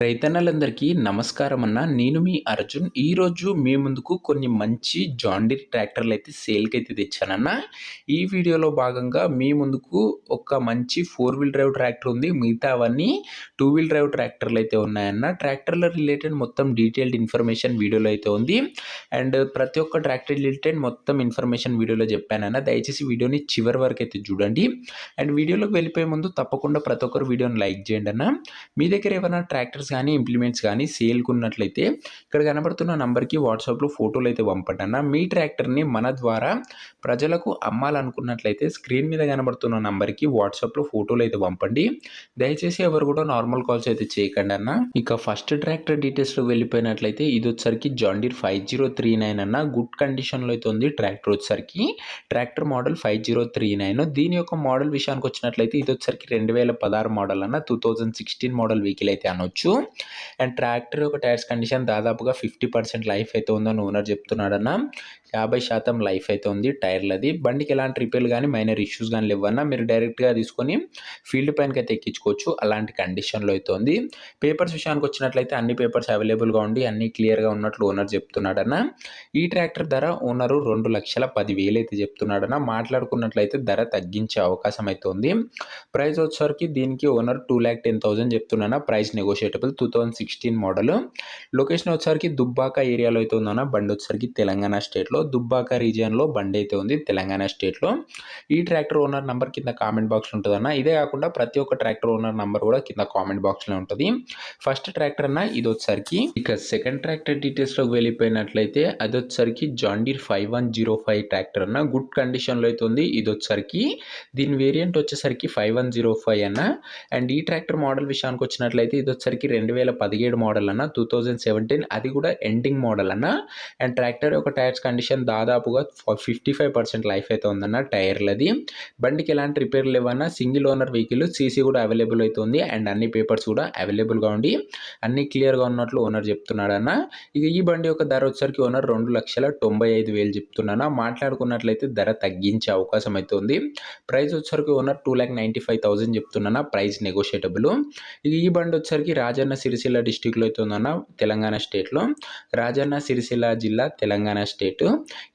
రైతన్నలందరికీ నమస్కారం అన్న. నేను మీ అర్జున్. ఈరోజు మీ ముందుకు కొన్ని మంచి జాన్ డీర్ ట్రాక్టర్‌లయితే సేల్‌కైతే తెచ్చానన్న. ఈ వీడియోలో భాగంగా మీ ముందుకు ఒక మంచి 4 వీల్ డ్రైవ్ ట్రాక్టర్ ఉంది. మిగతావన్నీ 2 వీల్ డ్రైవ్ ట్రాక్టర్‌లయితే ఉన్నాయన్న. ట్రాక్టర్‌ల రిలేటెడ్ మొత్తం డీటెయిల్డ్ ఇన్ఫర్మేషన్ వీడియోలో అయితే ఉంది. అండ్ ప్రతి ఒక్క ట్రాక్టర్ రిలేటెడ్ మొత్తం ఇన్ఫర్మేషన్ వీడియోలో చెప్పానన్న. దయచేసి వీడియోని చివరి వరకు అయితే చూడండి. అండ్ వీడియోలోకి వెళ్ళిపోయే ముందు తప్పకుండా ప్రతి ఒక్కరు వీడియోని లైక్ చేయండి అన్న. మీ దగ్గర ఏమైనా ట్రాక్టర్స్ కానీ ఇంప్లిమెంట్స్ కానీ సేల్‌కి ఉన్నట్లయితే ఇక్కడ కనబడుతున్న నంబర్‌కి వాట్సాప్‌లో ఫోటోలు అయితే పంపండి అన్న. మీ ట్రాక్టర్‌ని మన ద్వారా ప్రజలకు అమ్మాలనుకున్నట్లయితే స్క్రీన్ మీద కనబడుతున్న నంబర్‌కి వాట్సాప్‌లో ఫోటోలు అయితే పంపండి. దయచేసి ఎవరు కూడా నార్మల్ కాల్స్ అయితే చేయకండి అన్న. ఇక ఫస్ట్ ట్రాక్టర్ డీటెయిల్స్‌లోకి వెళ్ళిపోయినట్లయితే ఇది వచ్చేసరికి జాన్ డీర్ 5039 అన్న. గుడ్ కండిషన్‌లో అయితే ఉంది ట్రాక్టర్ వచ్చేసరికి. Tractor model 5039. దీని యొక్క మోడల్ విషయానికి వచ్చినట్లయితే ఇది వచ్చేసరికి 2016 మోడల్ అన్న. 2016 మోడల్ వెహికల్ అయితే అనొచ్చు. అండ్ ట్రాక్టర్ యొక్క టైర్స్ కండిషన్ దాదాపుగా 50% లైఫ్ అయితే ఉందని ఓనర్ చెప్తున్నాడన్న. 50% లైఫ్ అయితే ఉంది టైర్లది. బండికి ఎలాంటి రిపేర్లు కానీ మైనర్ ఇష్యూస్ కానీ లేవన్నా. మీరు డైరెక్ట్గా తీసుకొని ఫీల్డ్ పైనకి అయితే ఎక్కించుకోవచ్చు. అలాంటి కండిషన్లో అయితే ఉంది. పేపర్స్ విషయానికి వచ్చినట్లయితే అన్ని పేపర్స్ అవైలబుల్గా ఉండి అన్ని క్లియర్గా ఉన్నట్లు ఓనర్ చెప్తున్నాడన్న. ఈ ట్రాక్టర్ ధర ఓనరు 2,10,000 అయితే చెప్తున్నాడన్న. మాట్లాడుకున్నట్లయితే ధర తగ్గించే అవకాశం అయితే ఉంది. ప్రైస్ వచ్చేసరికి దీనికి ఓనర్ 2,10,000 చెప్తున్నా. ప్రైస్ నెగోషియేటబుల్. 2016 మోడల్. లొకేషన్ వచ్చేసరికి దుబ్బాక ఏరియాలో అయితే ఉందన్న. బండి వచ్చేసరికి తెలంగాణ స్టేట్లో దుబ్బాక రీజియన్లో బండి అయితే ఉంది తెలంగాణ స్టేట్లో. ఈ ట్రాక్టర్ ఓనర్ నంబర్ కింద కామెంట్ బాక్స్లో ఉంటుందన్న. ఇదే కాకుండా ప్రతి ఒక్క ట్రాక్టర్ ఓనర్ నంబర్ కూడా కింద కామెంట్ బాక్స్లో ఉంటుంది. ఫస్ట్ ట్రాక్టర్ అన్న ఇది వచ్చేసరికి. ఇక సెకండ్ ట్రాక్టర్ డీటెయిల్స్లోకి వెళ్ళిపోయినట్లయితే అది వచ్చేసరికి జాన్ డీర్ 5105 ట్రాక్టర్ అన్న. గుడ్ కండిషన్లో అయితే ఉంది. ఇది వచ్చేసరికి దీని వేరియంట్ వచ్చేసరికి 5105 అన్న. అండ్ ఈ ట్రాక్టర్ మోడల్ విషయానికి వచ్చినట్లయితే ఇది వచ్చేసరికి 2017 మోడల్ అన్న. 2017 అది కూడా ఎండింగ్ మోడల్ అన్న. అండ్ ట్రాక్టర్ యొక్క టైర్స్ కండిషన్ దాదాపుగా 55% లైఫ్ అయితే ఉందన్న టైర్లది. బండికి ఎలాంటి రిపేర్లు లేవన్నా. Single owner vehicle. సీసీ కూడా అవైలబుల్ అయితే ఉంది. అండ్ అన్ని పేపర్స్ కూడా అవైలబుల్గా ఉండి అన్ని క్లియర్గా ఉన్నట్లు ఓనర్ చెప్తున్నాడన్న. ఇక ఈ బండి యొక్క ధర వచ్చేసరికి ఓనర్ 2,95,000 చెప్తున్నా. మాట్లాడుకున్నట్లయితే ధర తగ్గించే అవకాశం అయితే ఉంది. ప్రైస్ వచ్చేసరికి ఓనర్ 2,95,000 చెప్తున్నా. ప్రైస్ నెగోషియేటబుల్. ఇక ఈ బండి వచ్చేసరికి రాజన్న సిరిసిల్ల డిస్టిక్లో అయితే ఉందన్న. తెలంగాణ స్టేట్లో. రాజన్న సిరిసిల్ల జిల్లా తెలంగాణ స్టేట్.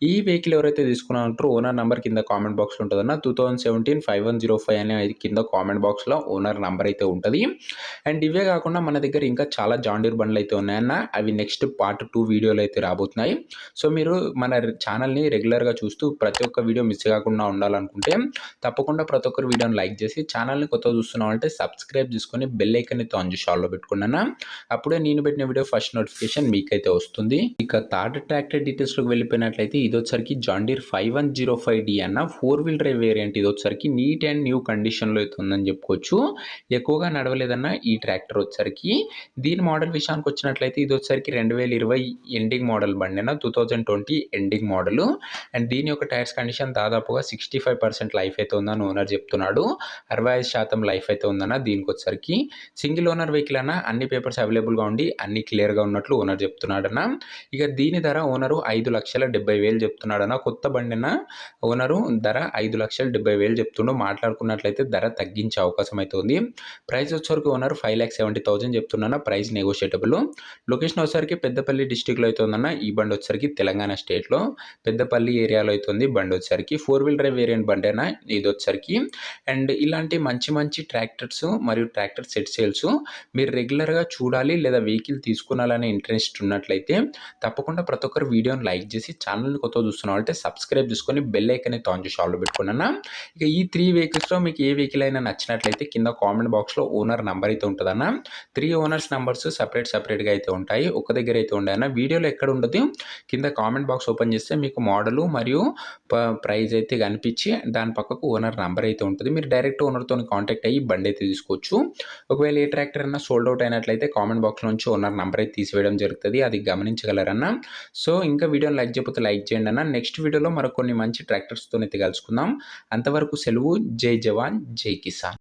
ఈ వెహికల్ ఎవరైతే తీసుకున్నారో ఓనర్ నంబర్ కింద కామెంట్ బాక్స్లో ఉంటుందన్న. 2017 5105 అనేది కింద కామెంట్ బాక్స్లో ఓనర్ నంబర్ అయితే ఉంటుంది. అండ్ ఇవే కాకుండా మన దగ్గర ఇంకా చాలా జాన్ డీర్ బండ్లు అయితే ఉన్నాయన్న. అవి నెక్స్ట్ పార్ట్ 2 వీడియోలు అయితే రాబోతున్నాయి. సో మీరు మన ఛానల్ని రెగ్యులర్గా చూస్తూ ప్రతి ఒక్క వీడియో మిస్ కాకుండా ఉండాలనుకుంటే తప్పకుండా ప్రతి ఒక్కరు వీడియోని లైక్ చేసి ఛానల్ని కొత్తగా చూస్తున్నాం అంటే సబ్స్క్రైబ్ చేసుకొని బెల్ ఐకాన్ని ఆన్ చేసి ఆల్లో పెట్టుకున్నాను. అప్పుడే నేను పెట్టిన వీడియో ఫస్ట్ నోటిఫికేషన్ మీకైతే వస్తుంది. ఇక థర్డ్ ట్రాక్టర్ డీటెయిల్స్లోకి వెళ్ళిపోయినట్లయితే ఇది వచ్చరికి జాన్ డీర్ 5105D అన్న. 4 వీల్ డ్రైవ్ వేరియంట్. ఇది వచ్చరికి నీట్ అండ్ న్యూ కండిషన్లో అయితే ఉందని చెప్పుకోవచ్చు. ఎక్కువగా నడవలేదన్న ఈ ట్రాక్టర్ వచ్చరికి. దీని మోడల్ విషయానికి వచ్చినట్లయితే ఇది వచ్చరికి 2020 ఎండింగ్ మోడల్ బండి అన్న. 2020 ఎండింగ్ మోడల్. అండ్ దీని యొక్క టైర్స్ కండిషన్ దాదాపుగా 65% లైఫ్ అయితే ఉందని ఓనర్ చెప్తున్నాడు. 65% లైఫ్ అయితే ఉందన్న. దీనికి వచ్చరికి సింగిల్ ఓనర్ వెహికల్ అన్న. అన్ని పేపర్స్ అవైలబుల్గా ఉండి అన్ని క్లియర్గా ఉన్నట్లు ఓనర్ చెప్తున్నాడన్న. ఇక దీని ధర ఓనరు 5,70,000 చెప్తున్నాడన్న. కొత్త బండి అన్న. ఓనరు ధర 5,70,000 చెప్తుండు. మాట్లాడుకున్నట్లయితే ధర తగ్గించే అవకాశం అయితే ఉంది. ప్రైస్ వచ్చేసరికి ఓనర్ 5,70,000 చెప్తున్నా. ప్రైస్ నెగోషియేటబుల్. లొకేషన్ వచ్చేసరికి పెద్దపల్లి డిస్టిక్లో అయితే ఉందన్న. ఈ బండి వచ్చేసరికి తెలంగాణ స్టేట్లో పెద్దపల్లి ఏరియాలో అయితే ఉంది. బండి వచ్చేసరికి 4 వీల్ డ్రైవ్ వేరియంట్ బండి అన్న ఇది వచ్చేసరికి. అండ్ ఇలాంటి మంచి మంచి ట్రాక్టర్స్ మరియు ట్రాక్టర్ సెట్ సేల్స్ మీరు రెగ్యులర్గా చూడాలి లేదా వెహికల్ తీసుకున్నాలనే ఇంట్రెస్ట్ ఉన్నట్లయితే తప్పకుండా ప్రతి ఒక్కరు వీడియోని లైక్ చేసి ఛానల్ని కొత్తగా చూస్తున్నాం అంటే సబ్స్క్రైబ్ చేసుకొని బెల్ ఐకాన్ అయితే ఆన్ చేసి ఆల్లో పెట్టుకున్నా. ఇక ఈ 3 వెహికల్స్లో మీకు ఏ వెహికల్ అయినా నచ్చినట్లయితే కింద కామెంట్ బాక్స్లో ఓనర్ నెంబర్ అయితే ఉంటుందన్న. 3 ఓనర్స్ నెంబర్స్ సపరేట్గా అయితే ఉంటాయి. ఒక దగ్గర అయితే ఉంటాయన్న. వీడియోలో ఎక్కడ ఉండదు. కింద కామెంట్ బాక్స్ ఓపెన్ చేస్తే మీకు మోడలు మరియు ప్రైస్ అయితే కనిపించి దాని పక్కకు ఓనర్ నెంబర్ అయితే ఉంటుంది. మీరు డైరెక్ట్ ఓనర్తో కాంటాక్ట్ అయ్యి బండి అయితే తీసుకోవచ్చు. ఒకవేళ ఏ ట్రాక్టర్ అయినా సోల్డ్ అవుట్ అయినట్లయితే కామెంట్ బాక్స్ నుంచి ఓనర్ నెంబర్ అయితే తీసివేయడం జరుగుతుంది. అది గమనించగలరన్న. సో ఇంకా వీడియోని లైక్ చేయకపోతే లైక్ చేయండి అన్న. నెక్స్ట్ వీడియోలో మరొక కొన్ని మంచి ట్రాక్టర్స్తో అయితే కలుసుకుందాం. అంతవరకు సెలవు. జై జవాన్ జై కిసాన్.